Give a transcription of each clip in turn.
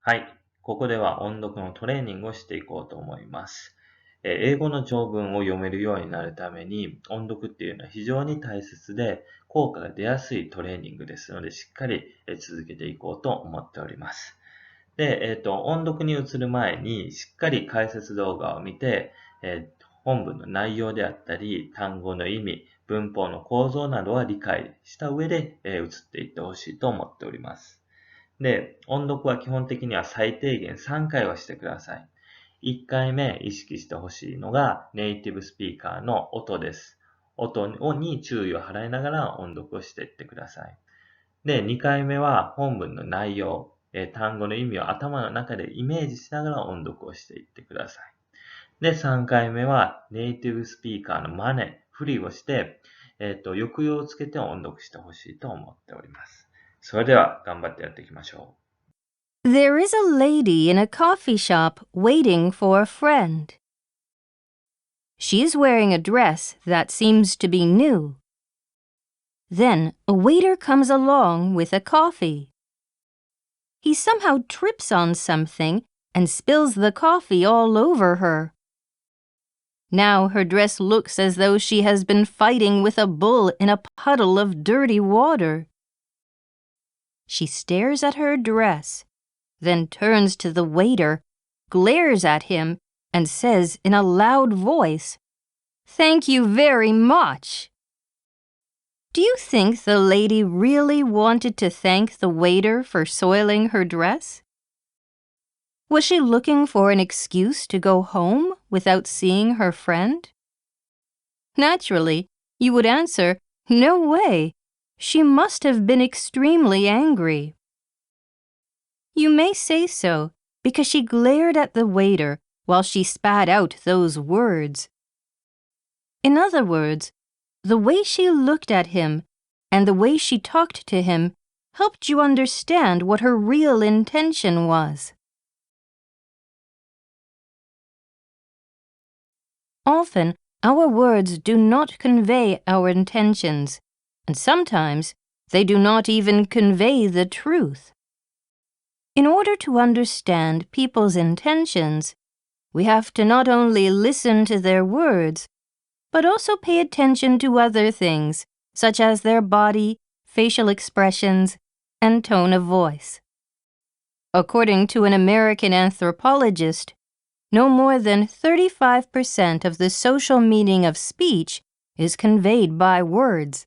はい。ここでは音読のトレーニングをしていこうと思います。英語の長文を読めるようになるために、音読っていうのは非常に大切で、効果が出やすいトレーニングですので、しっかり続けていこうと思っております。で、音読に移る前に、しっかり解説動画を見て、本文の内容であったり、単語の意味、文法の構造などは理解した上で、移っていってほしいと思っております。で、音読は基本的には最低限3回はしてください。1回目意識してほしいのがネイティブスピーカーの音です。音に注意を払いながら音読をしていってください。で、2回目は本文の内容、単語の意味を頭の中でイメージしながら音読をしていってください。で、3回目はネイティブスピーカーの真似、ふりをして、抑揚をつけて音読してほしいと思っております。それでは頑張ってやっていきましょう。There is a lady in a coffee shop waiting for a friend. She is wearing a dress that seems to be new. Then a waiter comes along with a coffee. He somehow trips on something and spills the coffee all over her. Now her dress looks as though she has been fighting with a bull in a puddle of dirty water. She stares at her dress, then turns to the waiter, glares at him, and says in a loud voice, "Thank you very much." Do you think the lady really wanted to thank the waiter for soiling her dress? Was she looking for an excuse to go home without seeing her friend? Naturally, you would answer, "No way. She must have been extremely angry." You may say so because she glared at the waiter while she spat out those words. In other words, the way she looked at him and the way she talked to him helped you understand what her real intention was. Often, our words do not convey our intentions, and sometimes they do not even convey the truth. In order to understand people's intentions, we have to not only listen to their words, but also pay attention to other things, such as their body, facial expressions, and tone of voice. According to an American anthropologist, no more than 35% of the social meaning of speech is conveyed by words.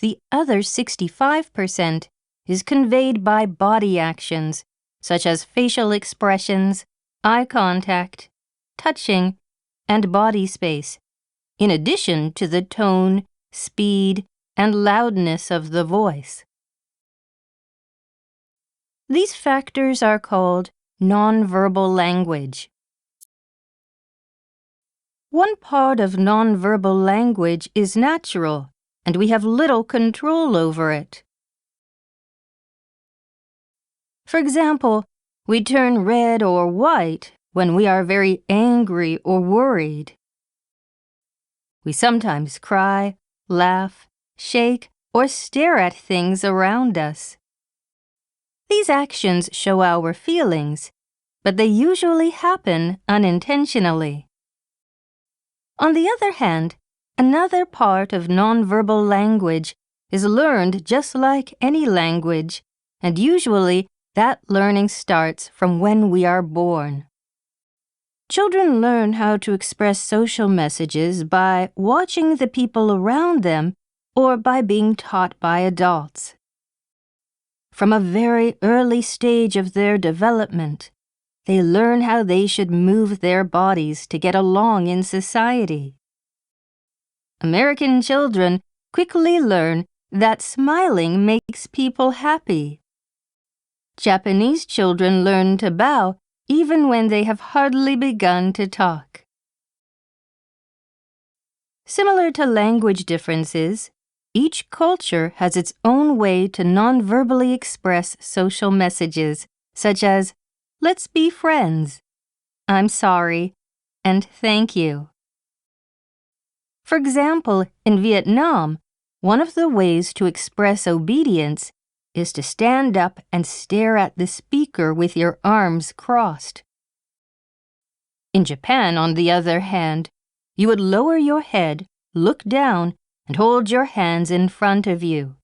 The other 65% is conveyed by body actions, such as facial expressions, eye contact, touching, and body space, in addition to the tone, speed, and loudness of the voice. These factors are called nonverbal language. One part of nonverbal language is natural, and we have little control over it. For example, we turn red or white when we are very angry or worried. We sometimes cry, laugh, shake, or stare at things around us. These actions show our feelings, but they usually happen unintentionally. On the other hand, another part of nonverbal language is learned just like any language, and usually that learning starts from when we are born. Children learn how to express social messages by watching the people around them or by being taught by adults. From a very early stage of their development, they learn how they should move their bodies to get along in society. American children quickly learn that smiling makes people happy. Japanese children learn to bow even when they have hardly begun to talk. Similar to language differences, each culture has its own way to non-verbally express social messages, such as, "Let's be friends," "I'm sorry," and "Thank you." For example, in Vietnam, one of the ways to express obedience is to stand up and stare at the speaker with your arms crossed. In Japan, on the other hand, you would lower your head, look down, and hold your hands in front of you.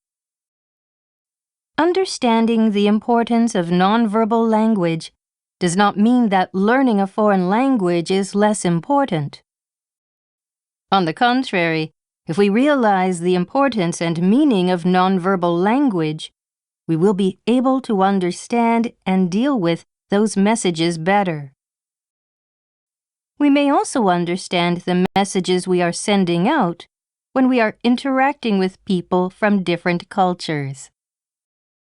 Understanding the importance of nonverbal language does not mean that learning a foreign language is less important. On the contrary, if we realize the importance and meaning of nonverbal language, we will be able to understand and deal with those messages better. We may also understand the messages we are sending out when we are interacting with people from different cultures.